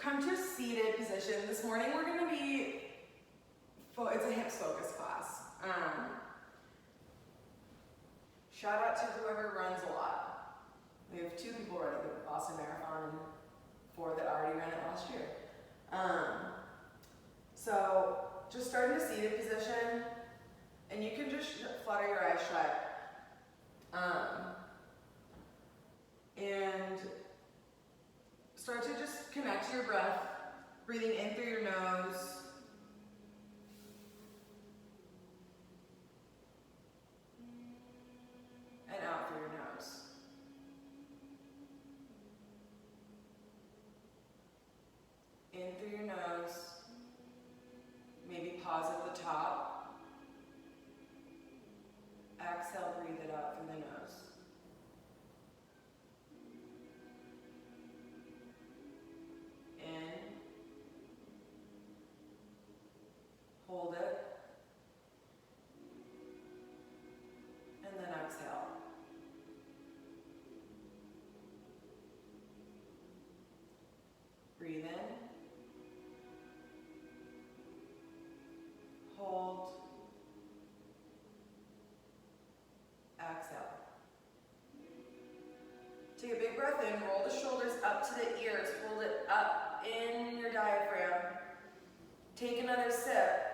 come to a seated position. This morning we're going to be, it's a hips focus class. Shout out to whoever runs a lot. We have 2 people running the Boston Marathon and 4 that already ran it last year. So just start in a seated position, and you can just flutter your eyes shut. And start to just connect to your breath, breathing in through your nose. And out through your nose. In through your nose. Maybe pause at the top. Exhale, breathe it out through the nose. In. Hold it. And then exhale. Breathe in. Hold. Exhale. Take a big breath in, roll the shoulders up to the ears, hold it up in your diaphragm. Take another sip,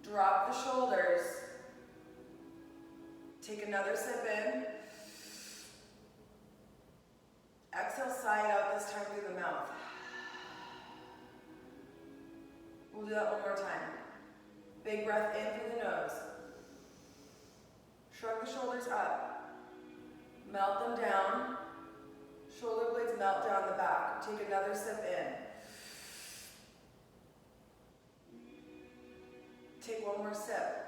drop the shoulders. Take another sip in. Exhale, sigh it out, this time through the mouth. We'll do that one more time. Big breath in through the nose. Shrug the shoulders up. Melt them down. Shoulder blades melt down the back. Take another sip in. Take one more sip.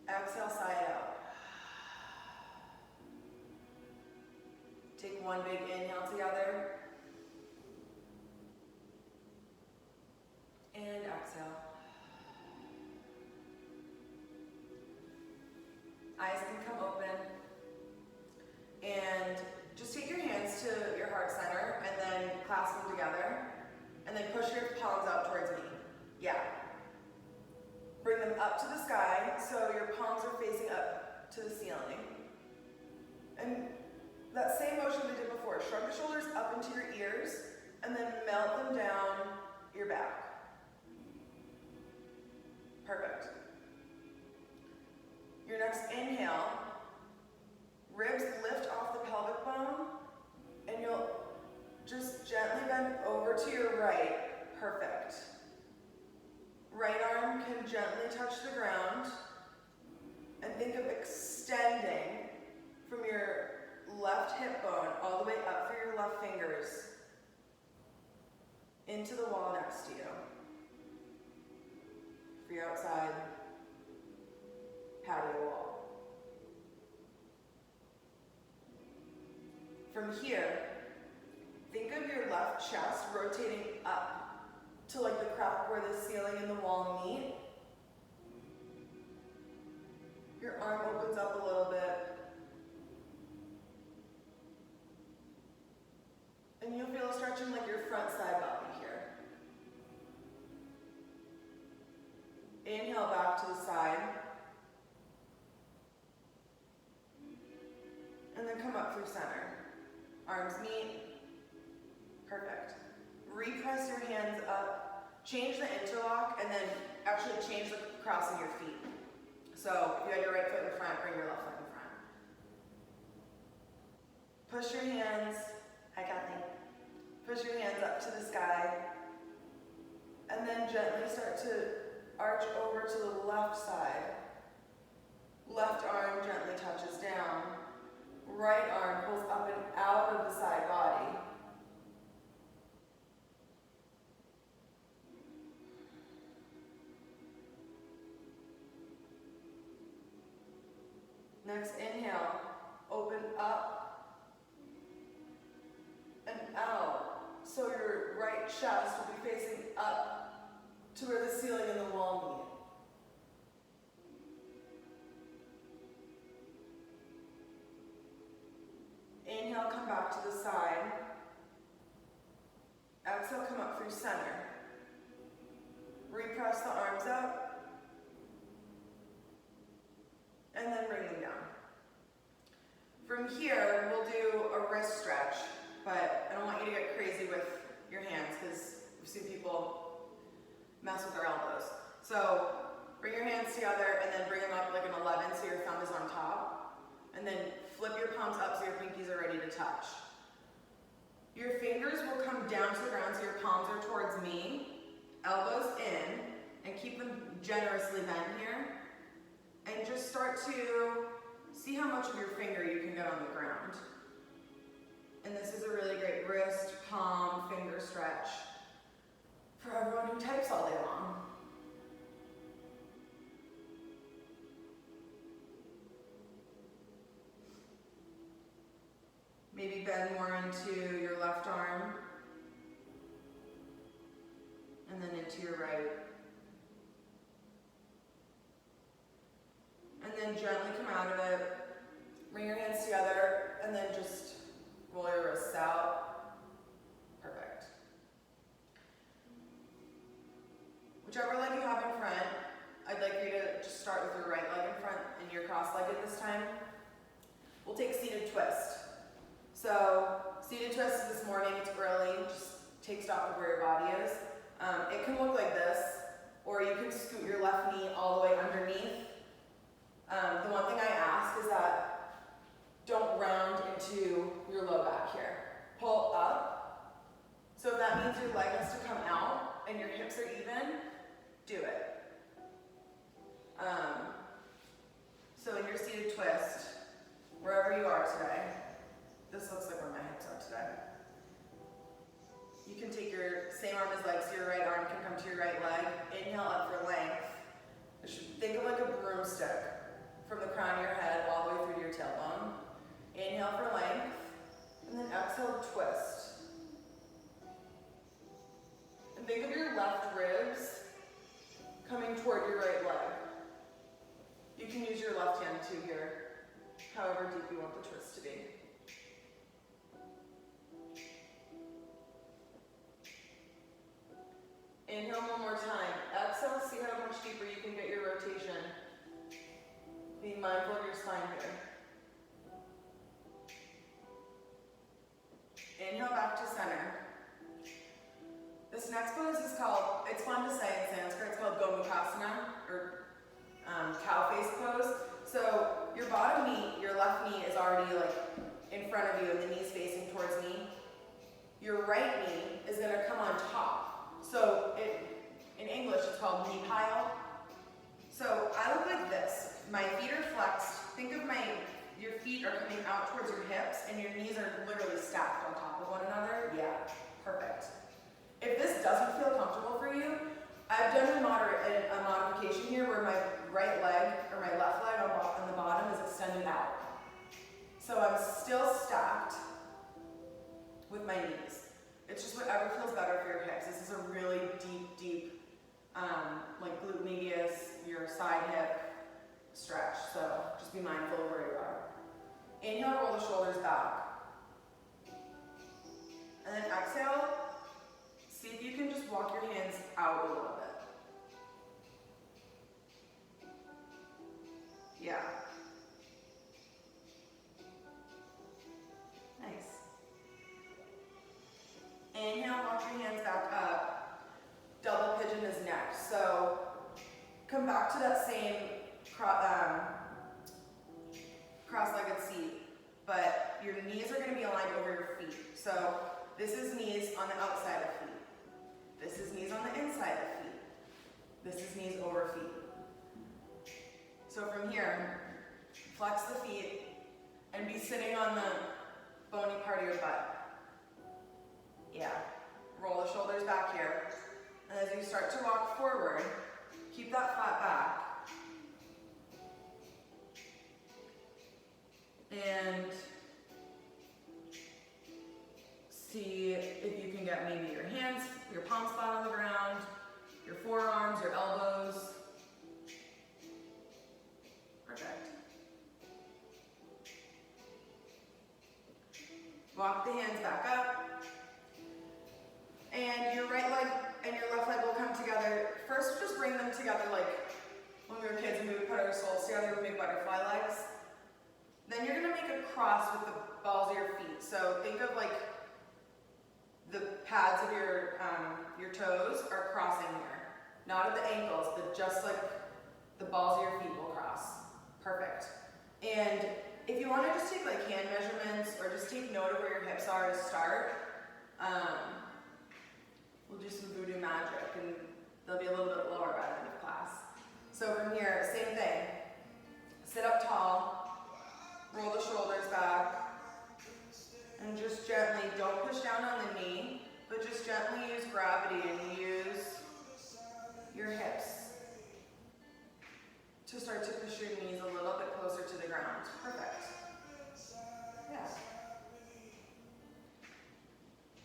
Exhale, sigh it out. Take one big inhale together. And exhale. Eyes can come open. And just take your hands to your heart center and then clasp them together. And then push your palms out towards me. Yeah. Bring them up to the sky so your palms are facing up to the ceiling. And that same motion we did before. Shrug the shoulders up into your ears and then melt them down your back. Perfect. Your next inhale, ribs lift off the pelvic bone, and you'll just gently bend over to your right. Perfect. Right arm can gently touch the ground, and think of extending from your left hip bone all the way up through your left fingers into the wall next to you. For your outside patio wall. From here, think of your left chest rotating up to like the crack where the ceiling and the wall meet. Your arm opens up a little bit. And you'll feel a stretching like your front side body here. Inhale back to the side. And then come up through center. Arms meet. Perfect. Repress your hands up. Change the interlock and then actually change the crossing your feet. So if you had your right foot in front, bring your left foot in front. Push your hands. Hi, Kathleen. Push your hands up to the sky. And then gently start to arch over to the left side. Left arm gently touches down. Right arm pulls up and out of the side body. Next inhale, open up and out. So your right chest will be facing up to where the ceiling and the wall meet. Inhale, come back to the side. through center. Repress the arms up, and then bring them down. From here, we'll do a wrist stretch, but I don't want you to get crazy with your hands because we've seen people mess with their elbows. So bring your hands together and then bring them up like an 11 so your thumb is on top. And then flip your palms up so your pinkies are ready to touch. Your fingers will come down to the ground so your palms are towards me, elbows in, and keep them generously bent here. And just start to see how much of your finger you can get on the ground. And this is a really great wrist, palm, finger stretch for everyone who types all day long. Maybe bend more into your left arm, and then into your right. And then gently come out of it, bring your hands together, and then just roll your wrists out. Perfect. Whichever leg you have in front, I'd like for you to just start with your right leg in front and you're cross-legged this time. We'll take seated twist. So, seated twist this morning, it's early, just take stock of where your body is. It can look like this, or you can scoot your left knee all the way underneath. The one thing I ask is that don't round into your low back here. Pull up. So if that means your leg has to come out and your hips are even, do it. So in your seated twist, wherever you are today, this looks like where my hips are today. You can take your same arm as legs, so your right arm can come to your right leg. Inhale up for length. Think of like a broomstick from the crown of your head all the way through to your tailbone. Inhale for length, and then exhale, twist. And think of your left ribs coming toward your right leg. You can use your left hand too here, however deep you want the twist to be. Inhale one more time. Exhale, see how much deeper you can get your rotation. Be mindful of your spine here. Inhale back to center. This next pose is called, it's fun to say in Sanskrit, it's called Gomukhasana, or cow face pose. So your bottom knee, your left knee is already like in front of you and the knee's facing towards me. Your right knee is going to come on top. So in English it's called knee pile. So I look like this. My feet are flexed. Think of your feet are coming out towards your hips and your knees are literally stacked on top of one another. Yeah, perfect. If this doesn't feel comfortable for you, I've done a modification here where my right leg or my left leg on the bottom is extended out. So I'm still stacked with my knees. It's just whatever feels better for your hips. This is a really deep, like glute medius, your side hip stretch. So just be mindful of where you are. Inhale, roll the shoulders back. And then exhale, see if you can just walk your hands out a little bit. Yeah. Nice. Inhale, walk your hands back up. Double pigeon is next. So come back to that same cross-legged seat, but your knees are going to be aligned over your feet. So this is knees on the outside of feet. This is knees on the inside of feet. This is knees over feet. So from here, flex the feet and be sitting on the bony part of your butt. Yeah. Roll the shoulders back here. And as you start to walk forward, keep that flat back. And see if you can get maybe your hands, your palms flat on the ground, your forearms, your elbows. Perfect. Walk the hands back up. And your right leg and your left leg will come together. First, just bring them together like when we were kids and we would put our soles together, we would make butterfly legs. Then you're gonna make a cross with the balls of your feet. So think of like the pads of your toes are crossing here. Not at the ankles, but just like the balls of your feet will cross. Perfect. And if you want to just take like hand measurements or just take note of where your hips are to start, we'll do some voodoo magic and they'll be a little bit lower by the end of class. So from here, same thing. Sit up tall, roll the shoulders back, and just gently, don't push down on the knee, but just gently use gravity and use your hips to start to push your knees a little bit closer to the ground. Perfect. Yeah.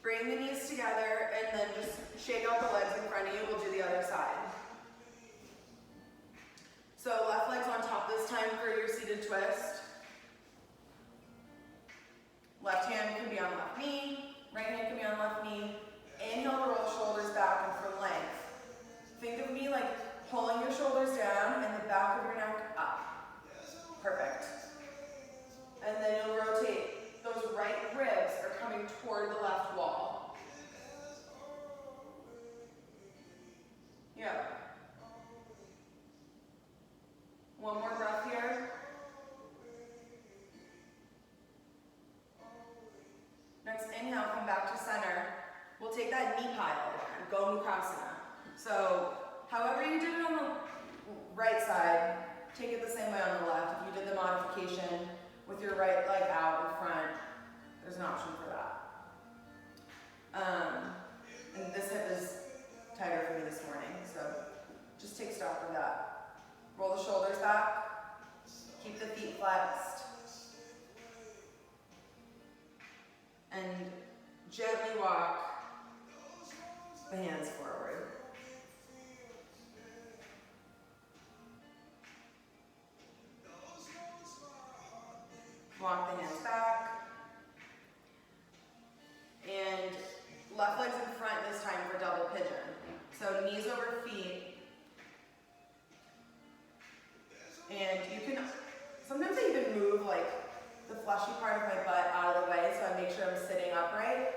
Bring the knees together and then just shake out the legs in front of you. We'll do the other side. So left leg's on top this time for your seated twist. Left hand can be on left knee, right hand can be on left knee. Inhale to roll the shoulders back and for length. Think of me like pulling your shoulders down and the back of your neck up. Perfect. And then you'll rotate. Those right ribs are coming toward the left wall. Yeah. One more breath here. Next inhale, come back to center. We'll take that knee pile again, Go Mukhasana. So, however you did it on the right side, take it the same way on the left. If you did the modification with your right leg out in front, there's an option for that. And this hip is tighter for me this morning, so just take stock of that. Roll the shoulders back, keep the feet flexed, and gently walk the hands forward. Walk the hands back. And left leg's in front this time for double pigeon. So knees over feet. And you can, sometimes I even move like the fleshy part of my butt out of the way so I make sure I'm sitting upright.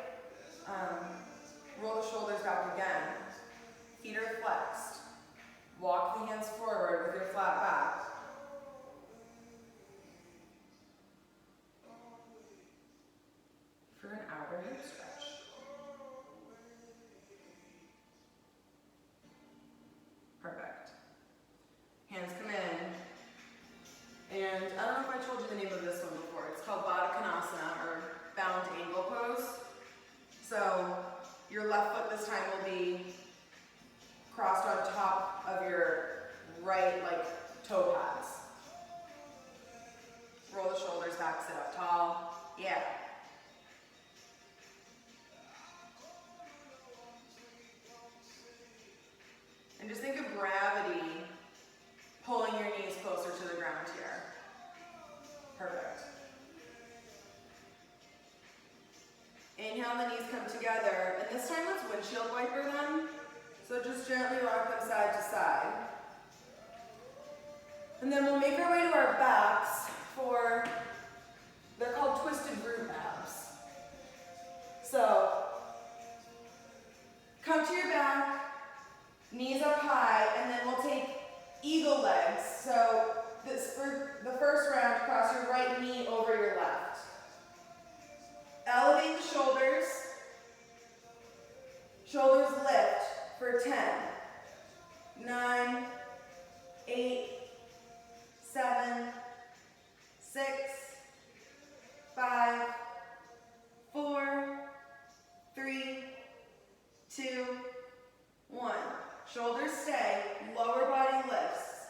Roll the shoulders back again. Feet are flexed. Walk the hands forward with your flat back. For an outer hip stretch. Perfect. Hands come in. And I don't know if I told you the name of this one before. It's called Baddha Konasana, or bound angle pose. So your left foot this time will be crossed on top of your right toe pads. Roll the shoulders back, sit up tall. Yeah. And just think of gravity pulling your knees closer to the ground here. Perfect. Inhale, the knees come together, and this time let's windshield wiper them. So just gently rock them side to side. And then we'll make our way to our backs for, they're called twisted root abs. So, come to your back, knees up high, and then we'll take eagle legs. So, this for the first round, cross your right knee over your left. Elevate the shoulders. Shoulders lift for 10, 9, 8, 7, 6, 5, 4, 3, 2, 1. Shoulders stay, lower body lifts.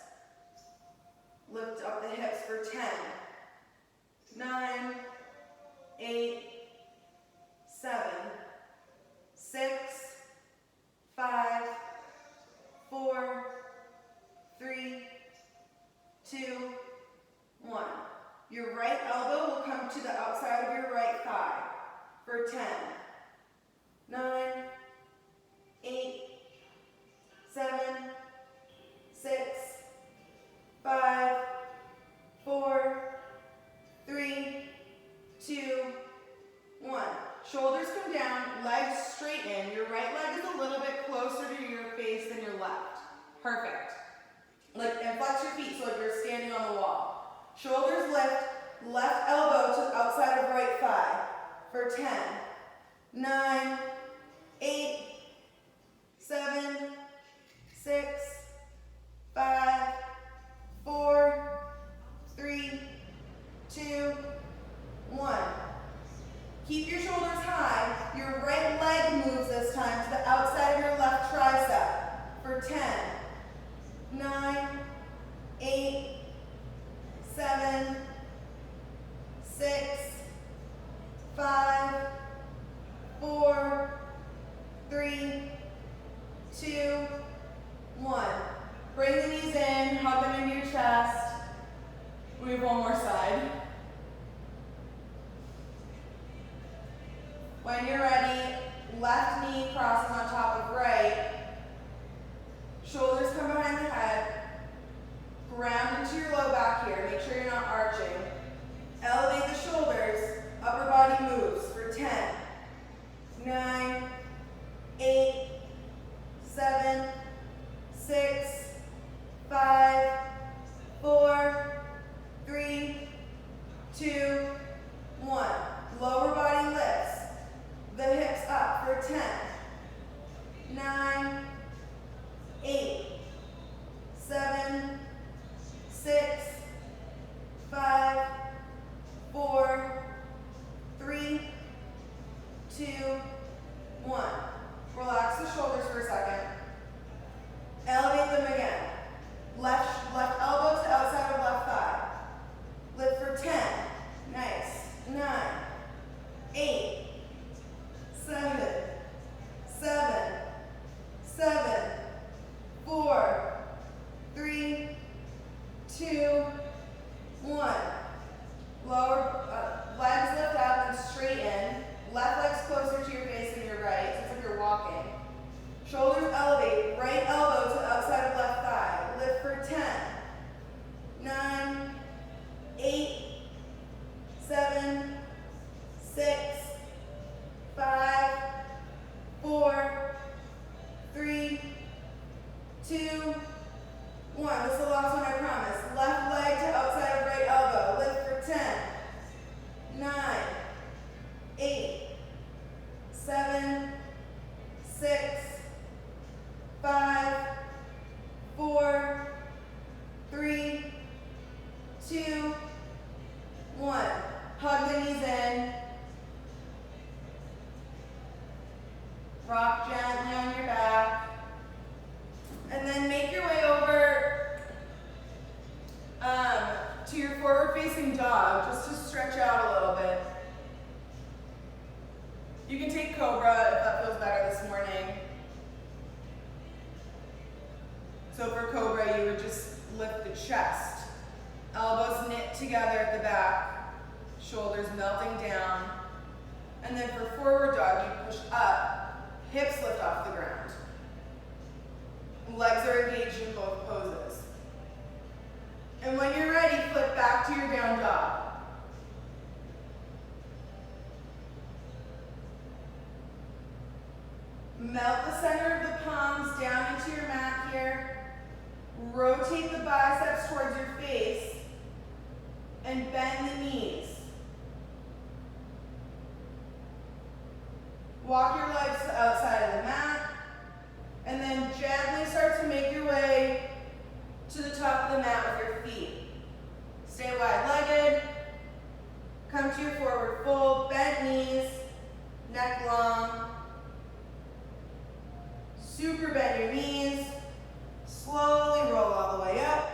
Lift up the hips for 10, 9, 8, 7, 6, 5, 4, 3, 2, 1. Your right elbow will come to the outside of your right thigh for 10, 9, 8, Shoulders come down, legs straighten. Your right leg is a little bit closer to your face than your left. Perfect. And flex your feet so like you're standing on the wall. Shoulders lift, left elbow to the outside of right thigh for 10, 9, 8, 7, 6, 5, 4, 3, 2, 1. Keep your shoulders high. Your right leg moves this time to the outside of your left tricep for 10, 9, 8, 7, 6, 5, 4, 3, 2, 1. Bring the knees in, hug them into your chest. We have one more side. When you're ready, left knee crosses on top of right. Shoulders come behind the head. Ground into your low back here. Make sure you're not arching. Elevate the shoulders. Upper body moves for 10, 9, 8, 7, 6, 5, 4, 3, 2, 1. Lower body lifts. The hips up for 10, 9, 8, 7, 6, 5, 4, 3, 2, 1. Relax the shoulders for a second. Elevate them again. Left elbow to the outside of left thigh. Lift for 10. Nice. 9, 8, 7, 4, 3, 2, 1. Lower legs lift up and straighten. Left leg's closer to your face than your right, so it's like you're walking. Shoulders elevate. Right elbow to the outside of left thigh. Lift for 10, 9, 8, 7, 6, 5, 4, 3, 2, 1. This is the last one, I promise. Left leg to outside of right elbow. Lift for 10, 9, 8, 7, 6, 5, 4, 3, 2, 1. Hug the knees in. Rock gently on your back. And then make your way over to your forward-facing dog, just to stretch out a little bit. You can take Cobra if that feels better this morning. So for Cobra, you would just lift the chest. Elbows knit together at the back, shoulders melting down. And then for forward dog, you push up, hips lift off the ground. Legs are engaged in both poses. And when you're ready, flip back to your down dog. Melt the center of the palms down into your mat here. Rotate the biceps towards your face and bend the knees. Walk your legs to the outside of the mat and then gently start to make your way to the top of the mat with your feet. Stay wide-legged. Come to your forward fold, bent knees, neck long. Super bend your knees. Slowly roll all the way up.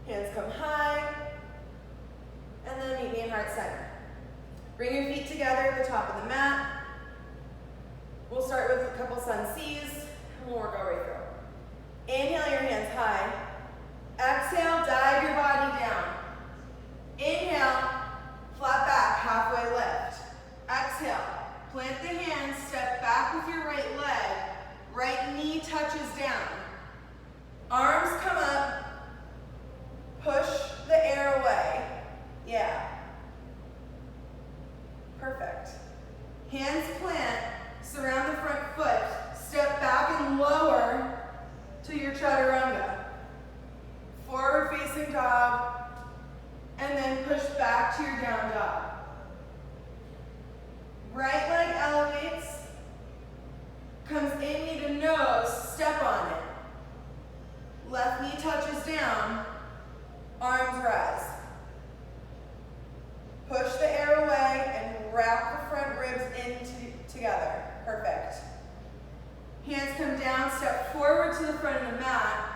Hands come high. And then meet me in heart center. Bring your feet together at the top of the mat. We'll start with a couple sun C's, and we'll work our way through. Inhale your hands high. Exhale, dive your body down. Inhale, flat back, halfway lift. Exhale, plant the hands, step back with your right leg. Right knee touches down. Arms come up. Push the air away. Yeah. Perfect. Hands plant, surround the front foot, step back and lower to your chaturanga. Forward facing dog, and then push back to your down dog. Right leg elevates, comes in knee to nose, step on it. Left knee touches down, arms rise. Push the air away and wrap the front ribs in together. Perfect. Hands come down, step forward to the front of the mat.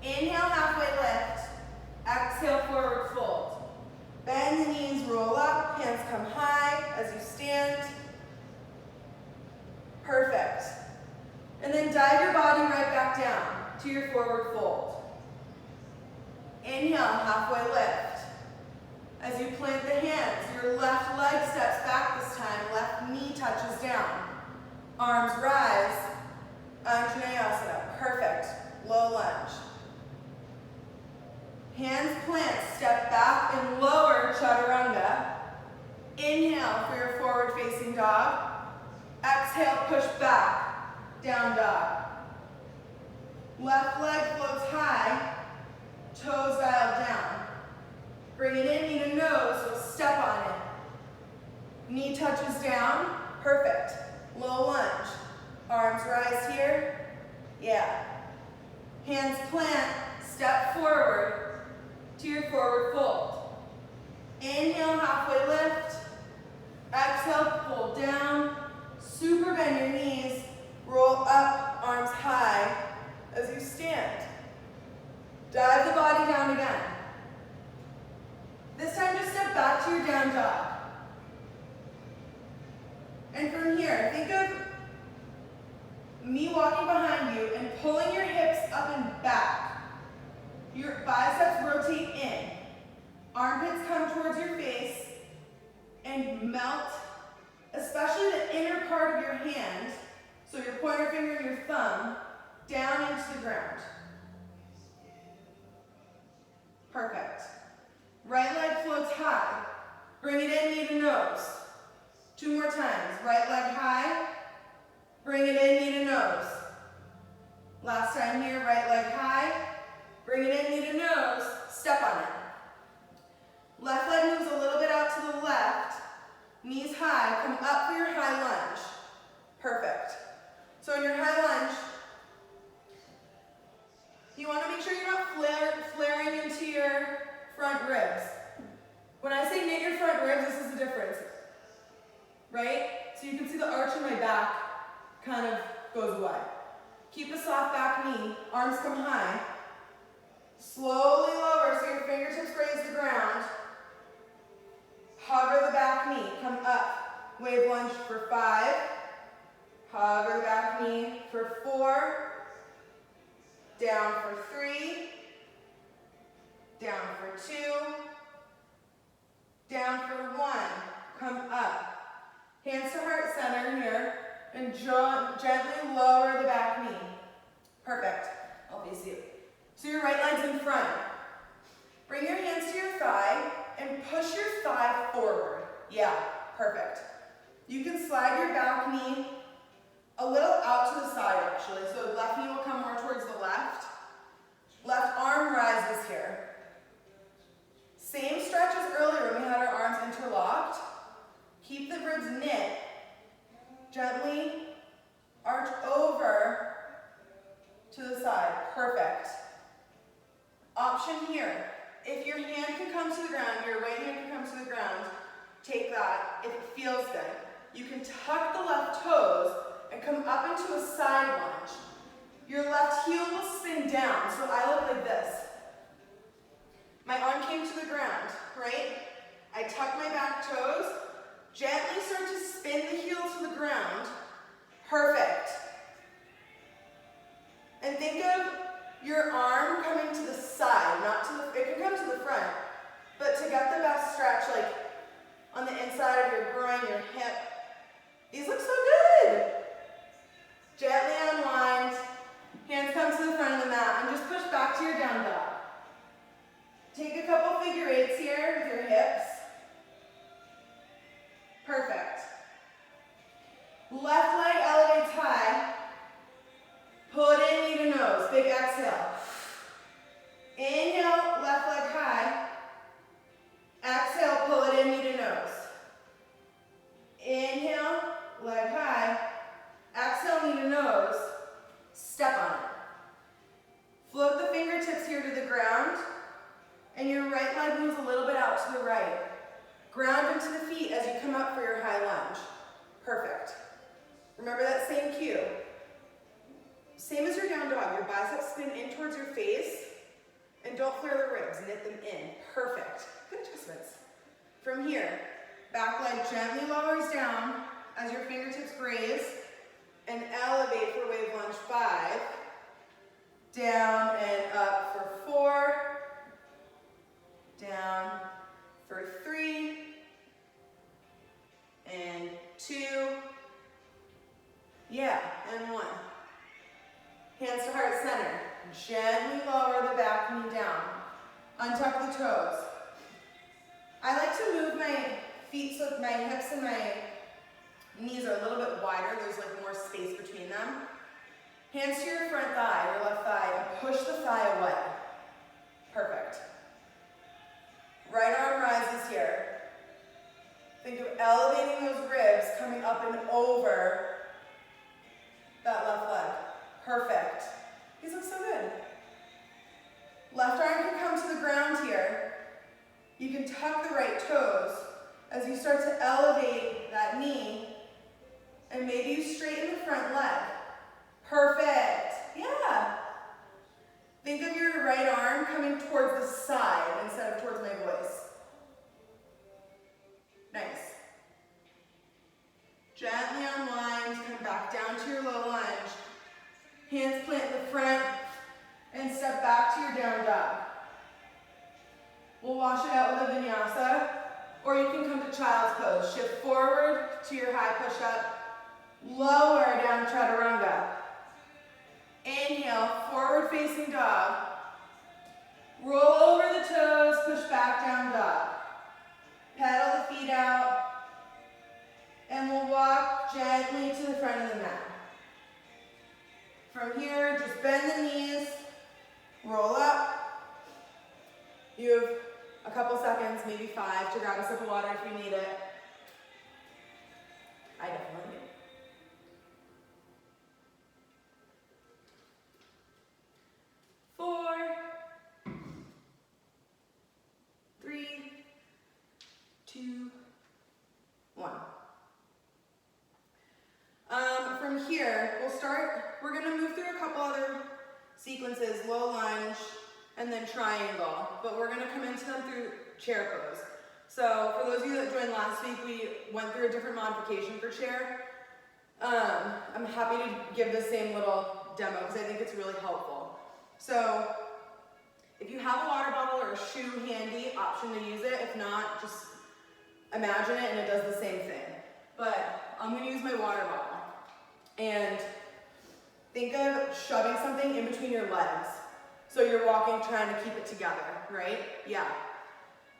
Inhale, halfway lift. Exhale, forward fold. Bend the knees, roll up, hands come high as you stand. Perfect. And then dive your body right back down to your forward fold. Inhale, halfway lift. As you plant the hands, your left leg steps back this time, left knee touches down. Arms rise, Anjaneyasana, perfect, low lunge. Hands plant, step back and lower chaturanga. Inhale for your forward facing dog. Exhale, push back, down dog. Left leg floats high, toes dialed down. Bring it in, knee to nose, so step on it. Knee touches down, perfect. Low lunge, arms rise here, yeah. Hands plant, step forward to your forward fold. Inhale, halfway lift. Exhale, pull down. Super bend your knees, roll up, arms high as you stand. Dive the body down again. This time just step back to your down dog. And from here, think of me walking behind you and pulling your hips up and back. Your biceps rotate in. Armpits come towards your face and melt, especially the inner part of your hand, so your pointer finger and your thumb, down into the ground. Perfect. Right leg floats high. Bring it in, knee to nose. 2 more times. Right leg high. Bring it in, knee to nose. Last time here, right leg high. Bring it in, knee to nose. Step on it. Left leg moves a little bit out to the left. Knees high. Come up for your high lunge. Perfect. So in your high lunge, you want to make sure you're not flaring into your front ribs. When I say knit your front ribs, this is the difference, right? So you can see the arch in my back kind of goes away. Keep a soft back knee, arms come high. Slowly lower so your fingertips graze the ground. Hover the back knee, come up. Wave lunge for 5. Hover the back knee for 4. Down for 3. Down for 2. Down for 1. Come up. Hands to heart center here. And gently lower the back knee. Perfect. I'll face you. So your right leg's in front. Bring your hands to your thigh and push your thigh forward. Yeah, perfect. You can slide your back knee a little out to the side actually. So left knee will come more towards the left. Left arm rises here. Same stretch as earlier when we had our arms interlocked. Keep the ribs knit. Gently arch over to the side. Perfect. Option here. If your hand can come to the ground, your right hand can come to the ground, take that if it feels good. You can tuck the left toes and come up into a side lunge. Your left heel will spin down, so I look like this. My arm came to the ground, right? I tuck my back toes, gently start to spin the heel to the ground. Perfect. And think of your arm coming to the side, not to the, it can come to the front, but to get the best stretch, like on the inside of your groin, your hip. These look so good. Gently unwind, hands come to the front of the mat, and just push back to your down dog. Take a couple figure eights here with your hips. Perfect. leg high. Exhale, knee to nose. Step on it. Float the fingertips here to the ground, and your right leg moves a little bit out to the right. Ground into the feet as you come up for your high lunge. Perfect. Remember that same cue. Same as your down dog. Your biceps spin in towards your face, and don't flare the ribs. Knit them in. Perfect. Good adjustments. From here, back leg gently lowers down as your fingertips graze, and elevate for wave lunge 5. Down and up for 4. Down for 3. And 2. Yeah, and 1. Hands to heart center. Gently lower the back knee down. Untuck the toes. I like to move my feet so my hips and my knees are a little bit wider. There's like more space between them. Hands to your front thigh, your left thigh, and push the thigh away. Perfect. Right arm rises here. Think of elevating those ribs, coming up and over that left leg. Perfect. These look so good. Left arm can come to the ground here. You can tuck the right toes as you start to elevate that knee, and maybe you straighten the front leg. Perfect. Yeah. Think of your right arm coming towards the side instead of towards my voice. Nice. Gently unwind, come back down to your low lunge. Hands plant in the front and step back to your down dog. We'll wash it out with a vinyasa, or you can come to child's pose. Shift forward to your high push-up, lower down chaturanga. Inhale, forward facing dog. Roll over the toes, push back down dog. Pedal the feet out, and we'll walk gently to the front of the mat. From here, just bend the knees, roll up. You have a couple seconds, maybe 5, to grab a sip of water if you need it. I definitely do. 4, 3, 2, 1. From here, we're going to move through a couple other sequences, low lunge, and then triangle, but we're going to come into them through chair pose. So for those of you that joined last week, we went through a different modification for chair. I'm happy to give the same little demo because I think it's really helpful. So if you have a water bottle or a shoe handy, option to use it. If not, just imagine it and it does the same thing. But I'm going to use my water bottle. And think of shoving something in between your legs. So you're walking, trying to keep it together, right? Yeah.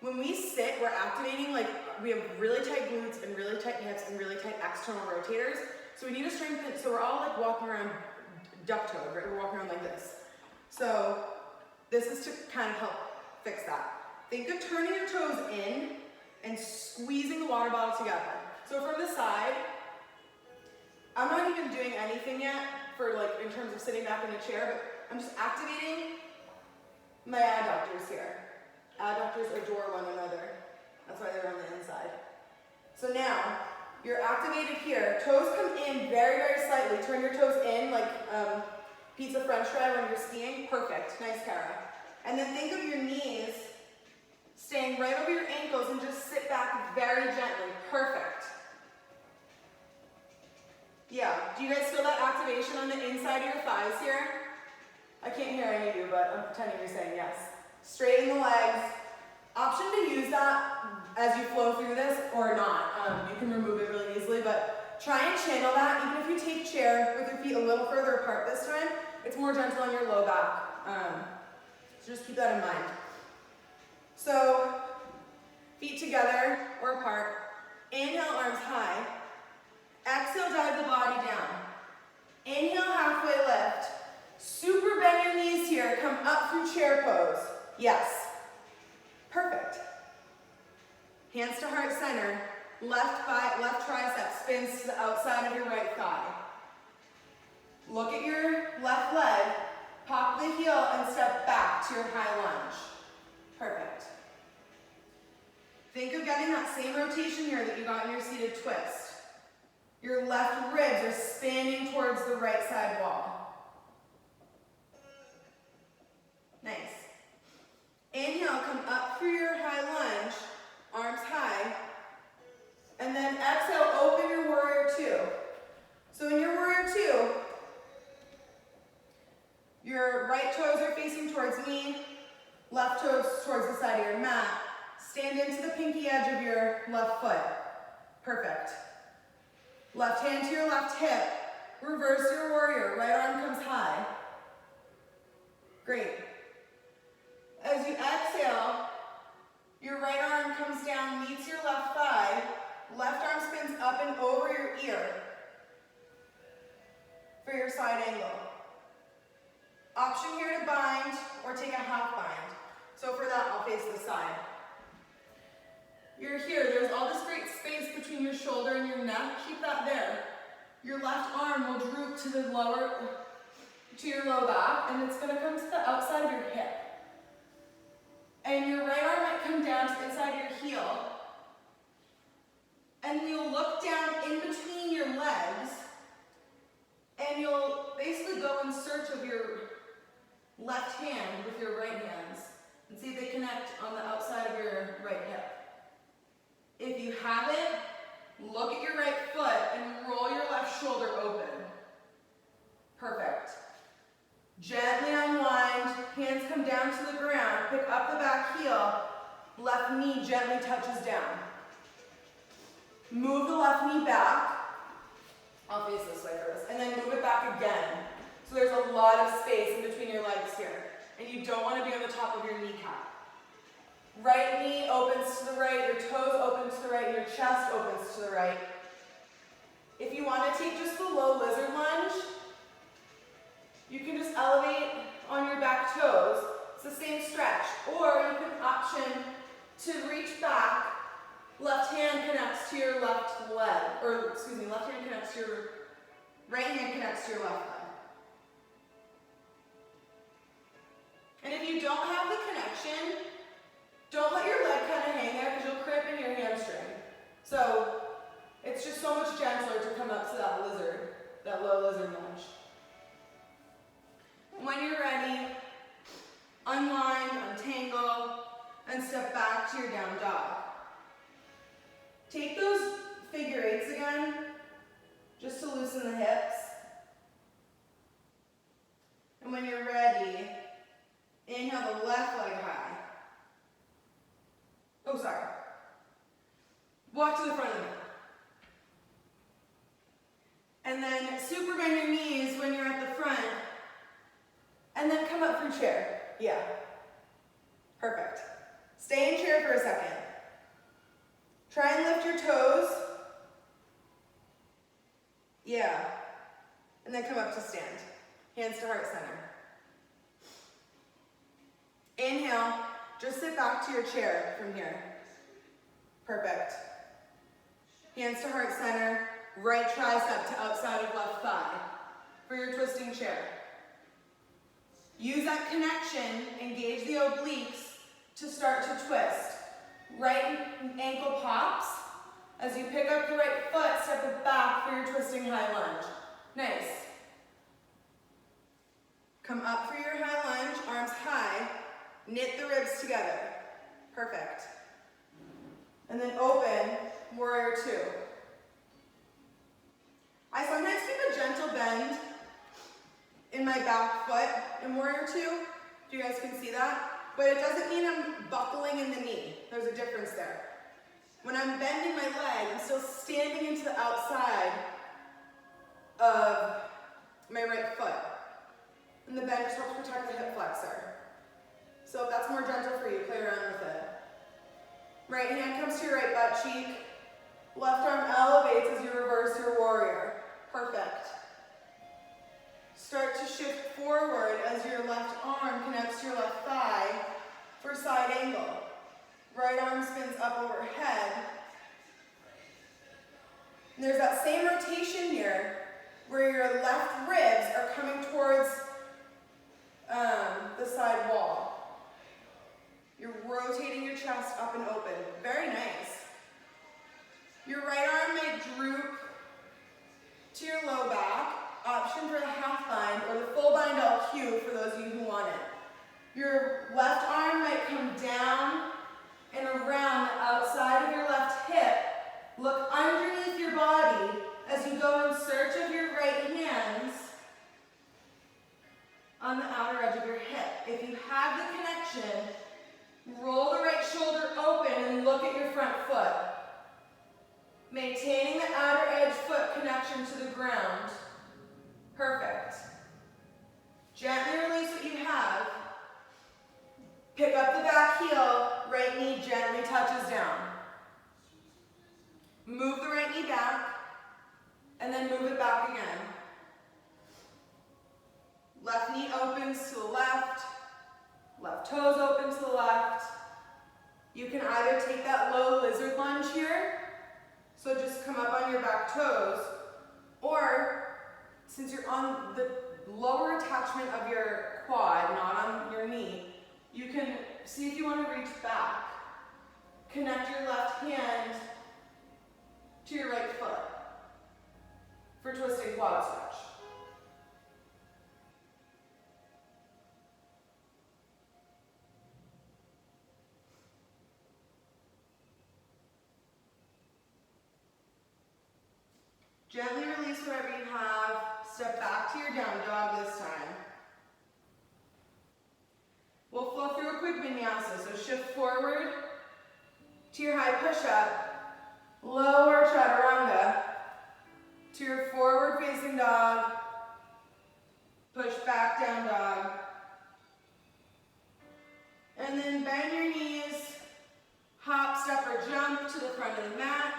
When we sit, we're activating, like, we have really tight glutes and really tight hips and really tight external rotators. So we need to strengthen, so we're all like walking around duck-toed, right? We're walking around like this. So this is to kind of help fix that. Think of turning your toes in and squeezing the water bottle together. So from the side, I'm not even doing anything yet for like in terms of sitting back in the chair, but I'm just activating my adductors here. Adductors adore one another. That's why they're on the inside. So now, you're activated here. Toes come in very, very slightly. Turn your toes in like pizza french fry when you're skiing. Perfect. Nice, Kara. And then think of your knees staying right over your ankles and just sit back very gently. Perfect. Yeah. Do you guys feel that activation on the inside of your thighs here? I can't hear any of you, but I'm pretending you're saying yes. Straighten the legs. Option to use that as you flow through this or not. You can remove it really easily, but try and channel that. Even if you take chair with your feet a little further apart this time, it's more gentle on your low back. So just keep that in mind. So feet together or apart. Inhale, arms high. Exhale, dive the body down. Inhale, halfway lift. Super bend your knees here. Come up through chair pose. Yes. Perfect. Hands to heart center. Left tricep spins to the outside of your right thigh. Look at your left leg, pop the heel and step back to your high lunge. Perfect. Think of getting that same rotation here that you got in your seated twist. Your left ribs are spanning towards the right side wall. Nice. Inhale, come up through your high lunge, arms high, and then exhale, open your warrior two. So in your warrior two, your right toes are facing towards me, left toes towards the side of your mat. Stand into the pinky edge of your left foot. Perfect. Left hand to your left hip. Reverse your warrior. Right arm comes high. Great. As you exhale, your right arm comes down, meets your left thigh. Left arm spins up and over your ear for your side angle. Option here to bind or take a half bind. So for that, I'll face the side. You're here, there's all this great space between your shoulder and your neck. Keep that there. Your left arm will droop to your low back, and it's gonna come to the outside of your hip. And your right arm might come down to the inside of your heel. And you'll look down in between your legs, and you'll basically go in search of your left hand with your right hands, and see if they connect on the outside of your right hip. If you haven't, look at your right foot and roll your left shoulder open. Perfect. Gently unwind, hands come down to the ground, pick up the back heel, left knee gently touches down. Move the left knee back. I'll face this way first, and then move it back again. So there's a lot of space in between your legs here, and you don't want to be on the top of your kneecap. Right knee opens to the right, your toes open to the right, and your chest opens to the right. If you want to take just the low lizard lunge, you can just elevate on your back toes. It's the same stretch. Or you can option to reach back, left hand connects to your left leg, left hand connects to your, right hand connects to your left leg. And if you don't have the connection, don't let your leg kind of hang there because you'll cramp in your hamstring. So it's just so much gentler to come up to that low lizard lunge. When you're ready, unwind, untangle, and step back to your down dog. Take those figure eights again, just to loosen the hips. And when you're ready, inhale the left leg high. Oh, sorry. Walk to the front of the mat. And then super bend your knees when you're at the front. And then come up through chair. Yeah. Perfect. Stay in chair for a second. Try and lift your toes. Yeah. And then come up to stand. Hands to heart center. Inhale. Just sit back to your chair from here. Perfect. Hands to heart center. Right tricep to outside of left thigh for your twisting chair. Use that connection, engage the obliques to start to twist. Right ankle pops. As you pick up the right foot, step it back for your twisting high lunge. Nice. Come up for your high lunge, arms high. Knit the ribs together. Perfect. And then open, warrior two. I sometimes keep a gentle bend in my back foot in warrior two, if you guys can see that. But it doesn't mean I'm buckling in the knee. There's a difference there. When I'm bending my leg, I'm still standing into the outside of my right foot. And the bend just helps protect the hip flexor. So if that's more gentle for you, play around with it. Right hand comes to your right butt cheek. Left arm elevates as you reverse your warrior. Perfect. Start to shift forward as your left arm connects to your left thigh for side angle. Right arm spins up overhead. that same rotation here where your left ribs are coming towards the side wall. You're rotating your chest up and open. Very nice. Your right arm might droop to your low back. Option for the half bind or the full bind LQ for those of you who want it. Your left arm might come down and around the outside of your left hip. Look underneath your body as you go in search of your right hands on the outer edge of your hip. If you have the connection, roll the right shoulder open and look at your front foot. Maintaining the outer edge foot connection to the ground. Perfect. Gently release what you have. Pick up the back heel, right knee gently touches down. Move the right knee back, and then move it back again. Left knee opens to the left, left toes open to the left. You can either take that low lizard lunge here, so just come up on your back toes, or since you're on the lower attachment of your quad, not on your knee, you can see if you want to reach back. Connect your left hand to your right foot for twisting quad stretch. Gently release whatever you have. Step back to your down dog this time. We'll flow through a quick vinyasa. So shift forward to your high push-up, lower chaturanga to your forward facing dog, push back down dog, and then bend your knees, hop, step, or jump to the front of the mat.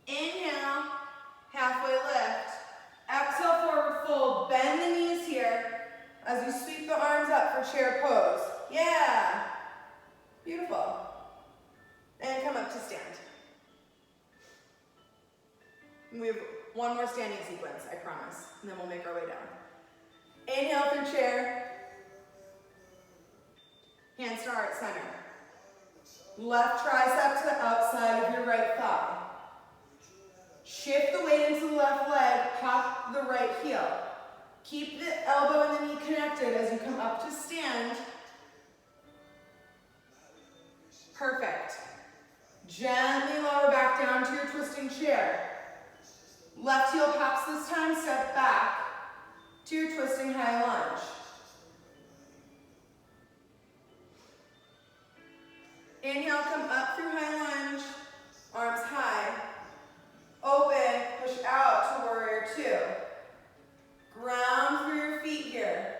Inhale, halfway lift. Exhale, forward fold. Bend the knees here as you sweep the arms up for chair pose. Yeah. Beautiful. And come up to stand. We have one more standing sequence, I promise, and then we'll make our way down. Inhale through chair. Hands to heart center. Left tricep to the outside of your right thigh. Shift the weight into the left leg, pop the right heel. Keep the elbow and the knee connected as you come up to stand. Perfect. Gently lower back down to your twisting chair. Left heel pops this time, step back to your twisting high lunge. Inhale, come up through high lunge, arms high. Open, push out to warrior two. Ground through your feet here.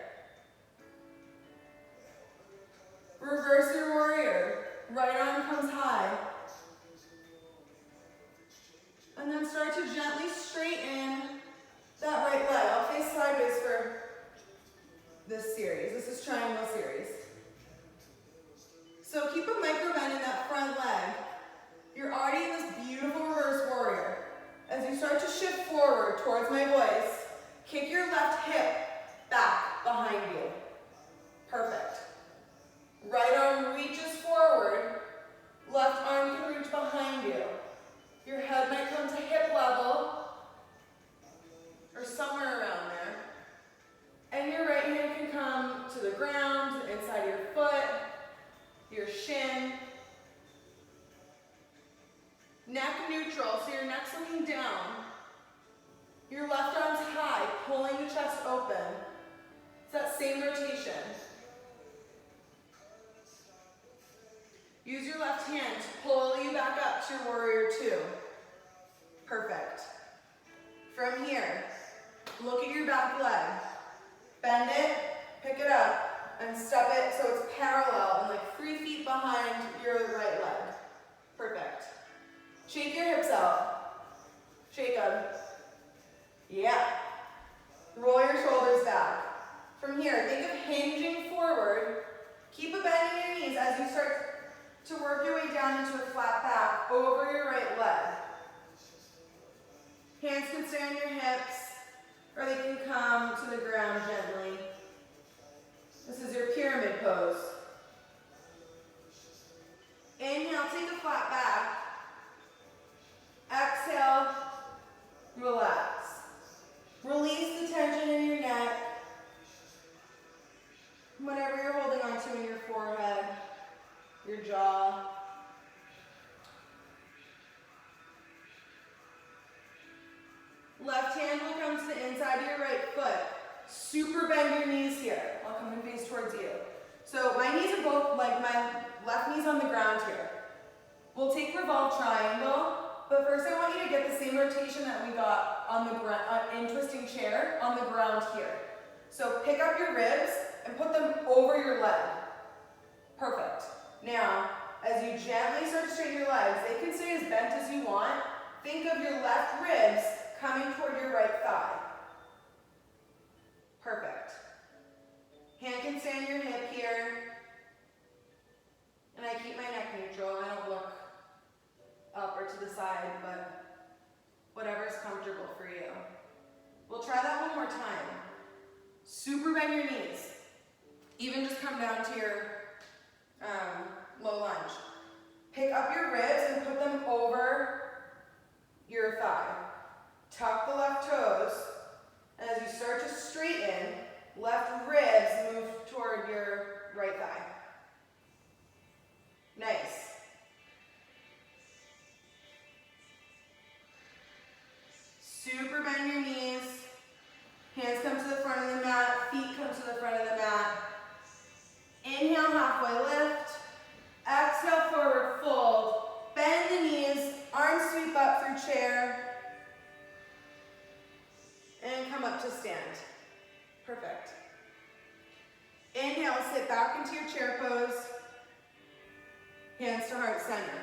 Reverse your warrior. Right arm comes high. And then start to gently straighten that right leg. I'll face sideways for this series. This is triangle series. So keep a micro bend in that front leg. You're already in this beautiful reverse warrior. As you start to shift forward towards my voice, kick your left hip back behind you. Perfect. Right arm reaches forward. Left arm can reach behind you. Your head might come to hip level or somewhere around there. And your right hand can come to the ground, to the inside of your foot, your shin. Neck neutral, so your neck's looking down. Your left arm's high, pulling the chest open. It's that same rotation. Use your left hand to pull you back up to your warrior two. Perfect. From here, look at your back leg. Bend it, pick it up, and step it so it's parallel and like 3 feet behind your right leg. Perfect. Shake your hips out. Shake them. Yeah. Roll your shoulders back. From here, think of hinging forward. Keep a bend in your knees as you start to work your way down into a flat back over your right leg. Hands can stay on your hips, or they can come to the ground gently. This is your pyramid pose. Inhale, take a flat back. Exhale, relax. Release the tension in your neck. Whatever you're holding on to in your forehead, your jaw. Left hand will come to the inside of your right foot. Super bend your knees here. I'll come and face towards you. So my knees are both, like my left knee's on the ground here. We'll take revolve triangle, but first I want you to get the same rotation that we got on the ground, in twisting chair, on the ground here. So pick up your ribs and put them over your leg. Perfect. Now, as you gently start to straighten your legs, they can stay as bent as you want. Think of your left ribs coming toward your right thigh. Perfect. Hand can stay on your hip here. And I keep my neck neutral. I don't look up or to the side, but whatever's comfortable for you. We'll try that one more time. Super bend your knees. Even just come down to your low lunge. Pick up your ribs and put them over your thigh. Tuck the left toes, and as you start to straighten, left ribs move toward your right thigh. Nice. Super bend your knees. Hands come to the front of the mat, feet come to the front of the mat. Inhale, halfway lift. Exhale, forward fold. Bend the knees, arms sweep up through chair. And come up to stand. Perfect. Inhale, sit back into your chair pose. Hands to heart center.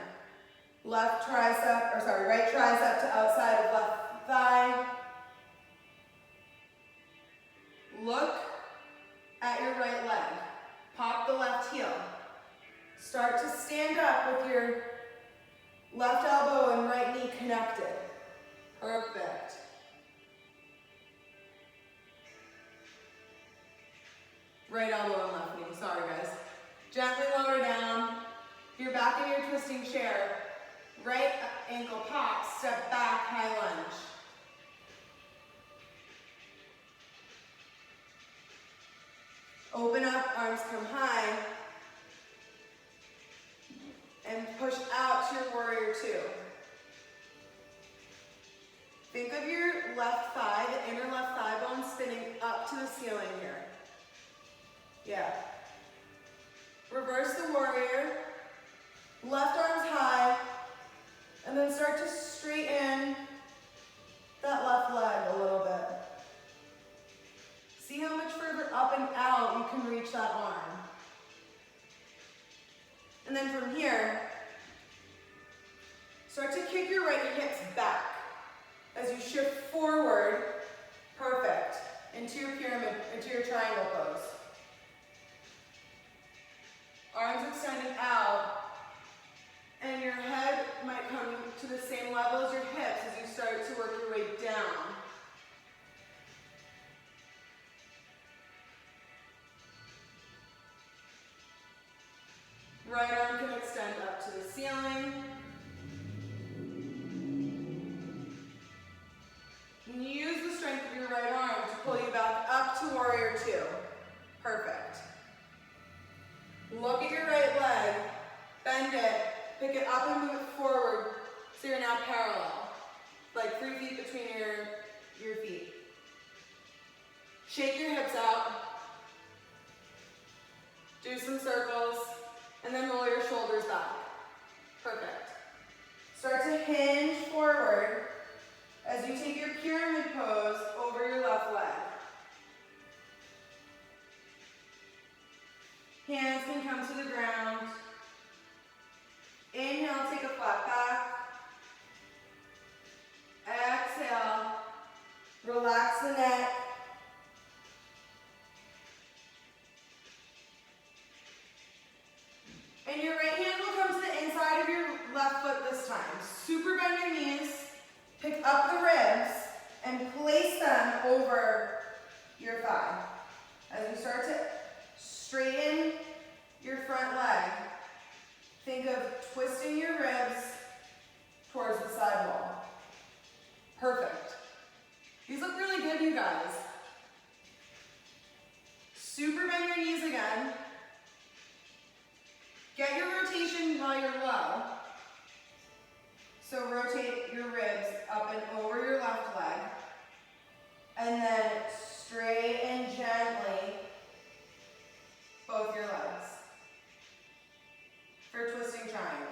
Right tricep to outside of left thigh. Look at your right leg. Pop the left heel. Start to stand up with your left elbow and right knee connected. Perfect. Right elbow and left knee, sorry guys. Gently lower down. You're back in your twisting chair. Right ankle pop, step back, high lunge. Open up, arms come high. And push out to your warrior two. Think of your left thigh, the inner left thigh bone spinning up to the ceiling here. Yeah. Reverse the warrior. Left arms high. And then start to straighten that left leg a little bit. See how much further up and out you can reach that arm. And then from here, start to kick your right hips back as you shift forward, perfect, into your pyramid, into your triangle pose. Arms extended out, and your head might come to the same level as your hips as you start to work your way down. Right arm can extend up to the ceiling. And use the strength of your right arm to pull you back up to warrior two. Perfect. Look at your right leg, bend it, pick it up and move it forward so you're now parallel. Like 3 feet between your feet. Shake your hips out. Do some circles. And then roll your shoulders back. Perfect. Start to hinge forward as you take your pyramid pose over your left leg. Hands can come to the ground. Inhale, take a flat back. Exhale, relax the neck. And your right hand will come to the inside of your left foot this time. Super bend your knees, pick up the ribs, and place them over your thigh. As you start to straighten your front leg, think of twisting your ribs towards the side wall. Perfect. These look really good, you guys. Super bend your knees again. Get your rotation while you're low. So rotate your ribs up and over your left leg. And then straighten gently both your legs for twisting triangle.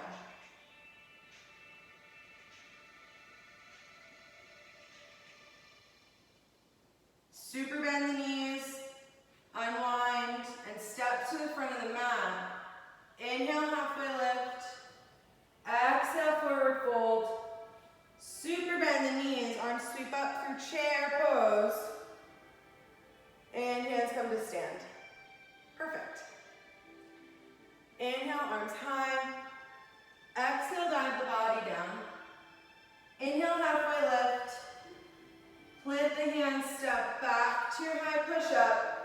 Super bend the knees, unwind, and step to the front of the mat. Inhale, halfway lift. Exhale, forward fold. Super bend the knees, arms sweep up through chair pose. And hands come to stand. Perfect. Inhale, arms high. Exhale, dive the body down. Inhale, halfway lift. Plant the hands, step back to your high push-up.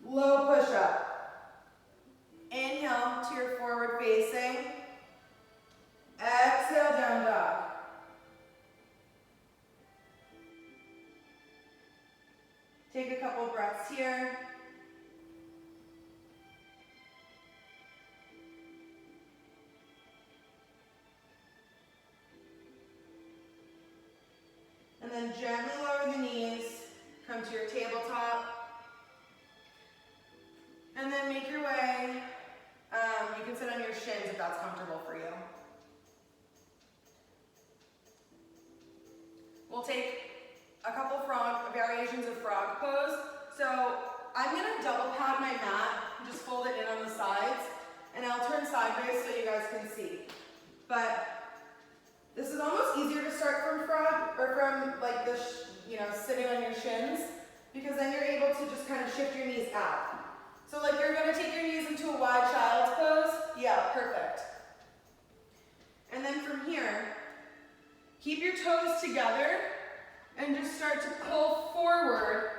Low push-up. Inhale to your forward facing. Exhale, down dog. Take a couple breaths here. And then gently lower the knees, come to your tabletop. And then make your way. You can sit on your shins if that's comfortable for you. We'll take a couple variations of frog pose. So I'm gonna double pad my mat, just fold it in on the sides, and I'll turn sideways so you guys can see. But this is almost easier to start from frog, or from like the, sitting on your shins, because then you're able to just kind of shift your knees out. So like you're gonna take your knees into a wide child's pose. Yeah, perfect. And then from here, keep your toes together and just start to pull forward.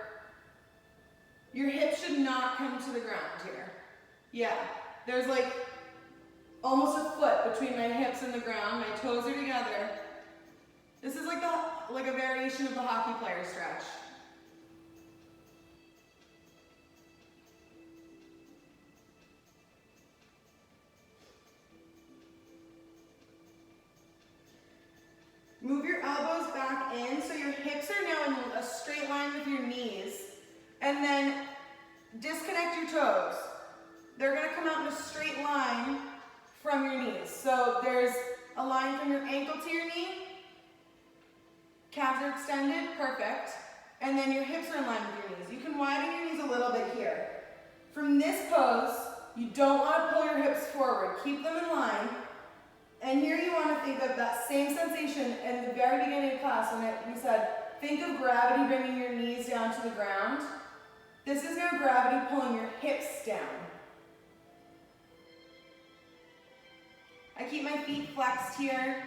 Your hips should not come to the ground here. Yeah, there's like almost a foot between my hips and the ground. My toes are together. This is like a variation of the hockey player stretch. Move your elbows back in so your hips are now in a straight line with your knees. And then disconnect your toes. They're gonna come out in a straight line from your knees. So there's a line from your ankle to your knee. Calves are extended, perfect. And then your hips are in line with your knees. You can widen your knees a little bit here. From this pose, you don't wanna pull your hips forward. Keep them in line. And here you want to think of that same sensation in the very beginning of class when we said, think of gravity bringing your knees down to the ground. This is now gravity pulling your hips down. I keep my feet flexed here.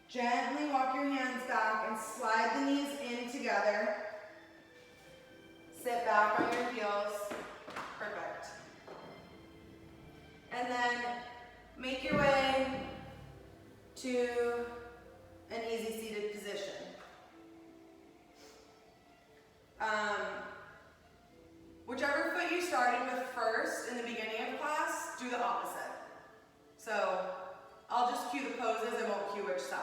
Gently walk your hands back and slide the knees in together. Sit back on your heels. Perfect. And then make your way to an easy seated position. Whichever foot you started with first in the beginning of class, do the opposite. So I'll just cue the poses and won't cue which side.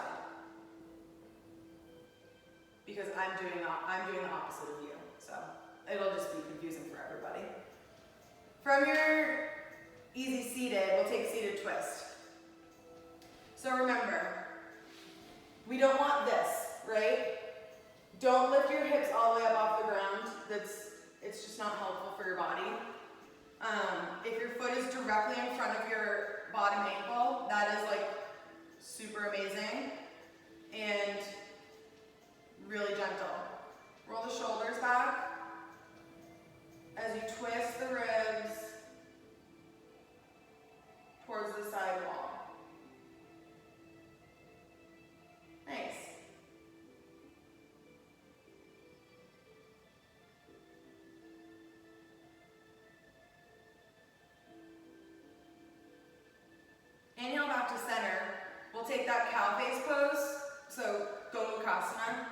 Because I'm doing the opposite of you. So it'll just be confusing for everybody. From your easy seated, we'll take seated twist. So remember, we don't want this, right? Don't lift your hips all the way up off the ground. It's just not helpful for your body. If your foot is directly in front of your bottom ankle, that is like super take that cow face pose. So Gomukhasana.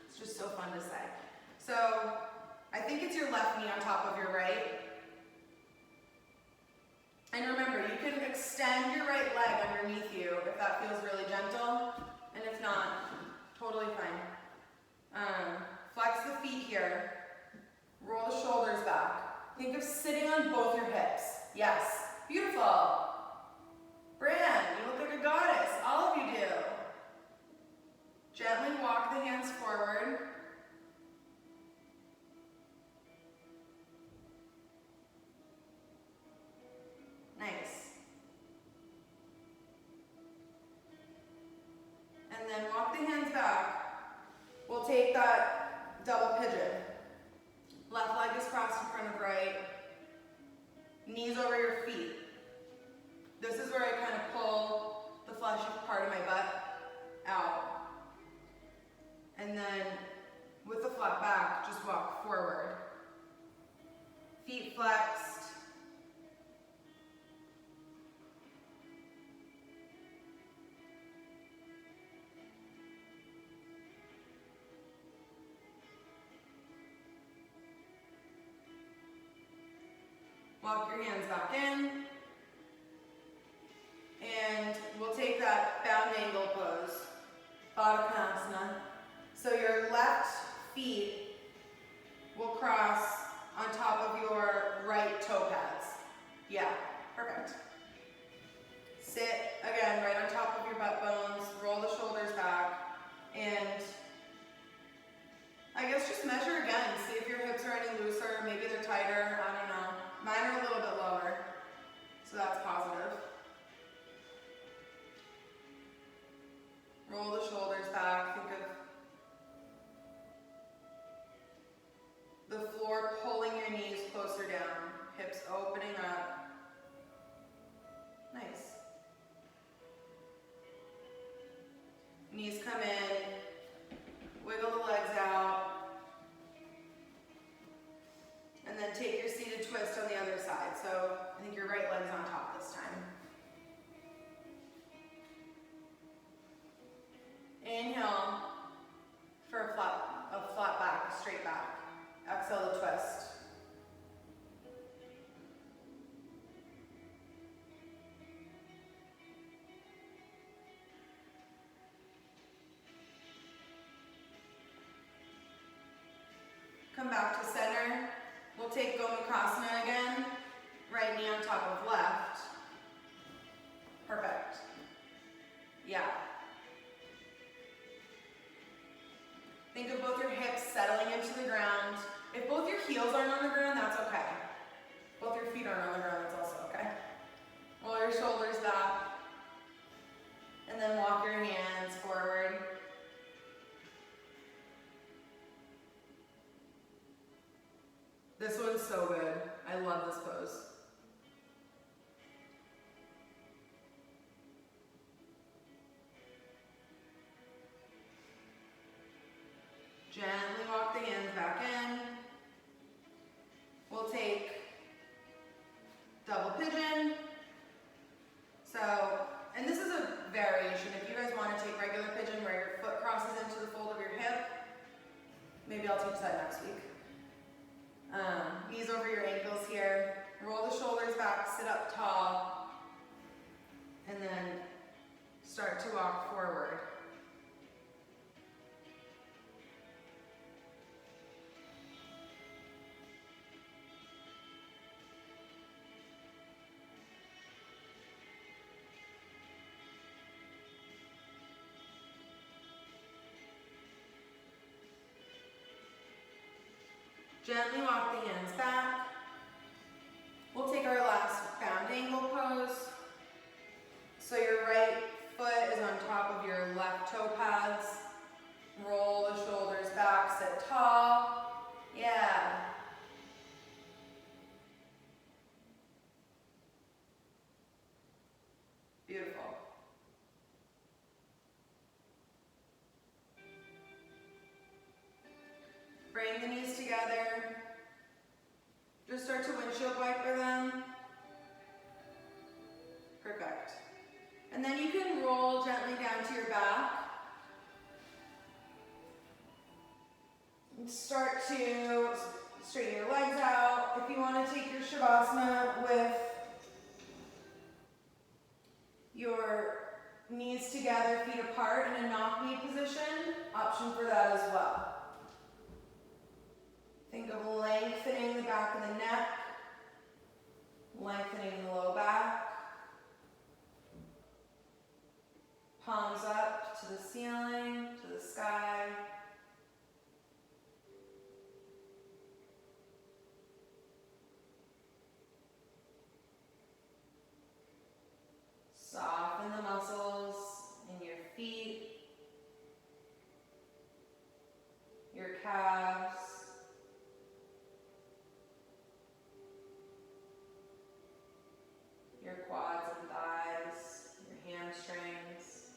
It's just so fun to say. So I think it's your left knee on top of your right. And remember, you can extend your right leg underneath you if that feels really gentle. And if not, totally fine. Flex the feet here. Roll the shoulders back. Think of sitting on both your hips. Yes. Beautiful. Bran, you look like a goddess. All of you do. Gently walk the hands forward. Nice. And then walk the hands back. We'll take that double pigeon. Left leg is crossed in front of right. Knees over your feet. This is where I kind of pull the fleshy part of my butt out. And then with the flat back, just walk forward. Feet flexed. Walk your hands back in. And we'll take that bound angle pose, Baddha Konasana. So your left feet will cross on top of your right toe pads. Yeah, perfect. Sit, again, right on top of your butt bones, roll the shoulders back, and I guess just measure again, see if your hips are any looser, maybe they're tighter, I don't know. Mine are a little bit lower, so that's positive. Roll the shoulders back, think of the floor pulling your knees closer down, hips opening up. Nice. Knees come in, wiggle the legs out, and then take your seated twist on the other side. So I think your right leg's on top this time. Inhale for a flat back, a straight back. Exhale the twist. Come back to center. We'll take Gomukhasana again. Right knee on top of left. Perfect. Yeah. Think of both your hips settling into the ground. If both your heels aren't on the ground, that's okay. Both your feet aren't on the ground, that's also okay. Roll your shoulders back. And then walk your hands forward. This one's so good. I love this pose. Gently walk the hands back in. We'll take double pigeon. So, and this is a variation. If you guys want to take regular pigeon where your foot crosses into the fold of your hip, maybe I'll teach that next week. Knees over your ankles here. Roll the shoulders back, sit up tall, and then start to walk forward. Gently walk the hands back. We'll take our last bound angle pose. So your right foot is on top of your left toe pads. Roll the shoulders back, sit tall. Yeah. Beautiful. Bring the knees together. Just start to windshield wiper them. Perfect. And then you can roll gently down Start to straighten your legs out. If you want to take your Shavasana with your knees together, feet apart in a knock knee position, option for that as well. Think of lengthening the back of the neck, lengthening the low back. Palms up to the ceiling, to the sky. Soften the muscles in your feet, your calves, your quads and thighs, your hamstrings.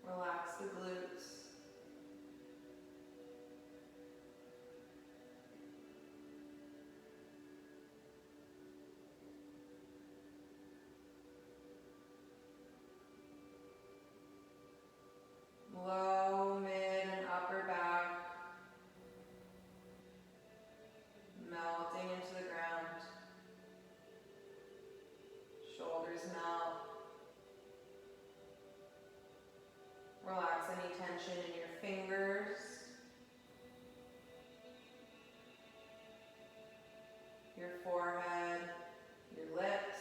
Relax the glutes. Low, mid, and upper back melting into the ground. Shoulders melt. Relax any tension in your fingers, your forehead, your lips.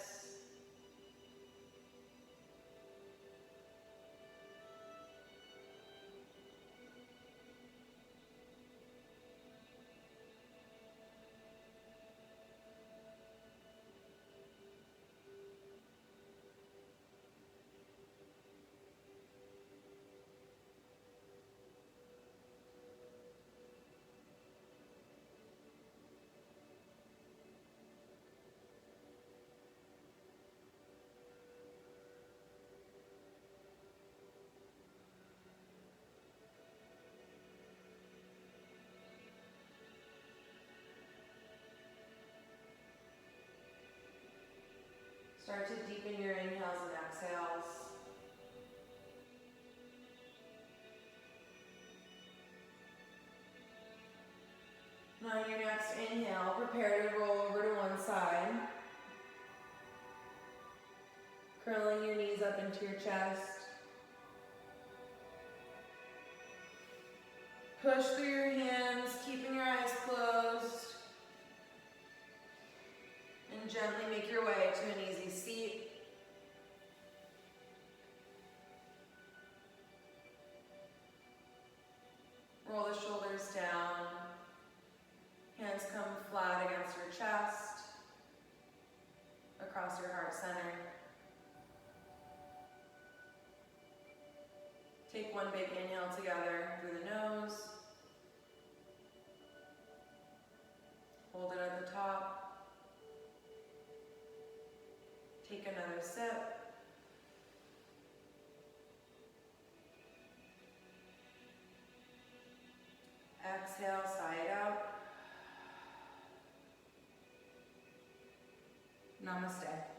Start to deepen your inhales and exhales. And on your next inhale, prepare to roll over to one side. Curling your knees up into your chest. Push through your hands, keeping your eyes closed. And gently make your way to an easy seat. Roll the shoulders down. Hands come flat against your chest, across your heart center. Take one big inhale together through the nose. Hold it at the top. Take another sip. Exhale, sigh it out. Namaste.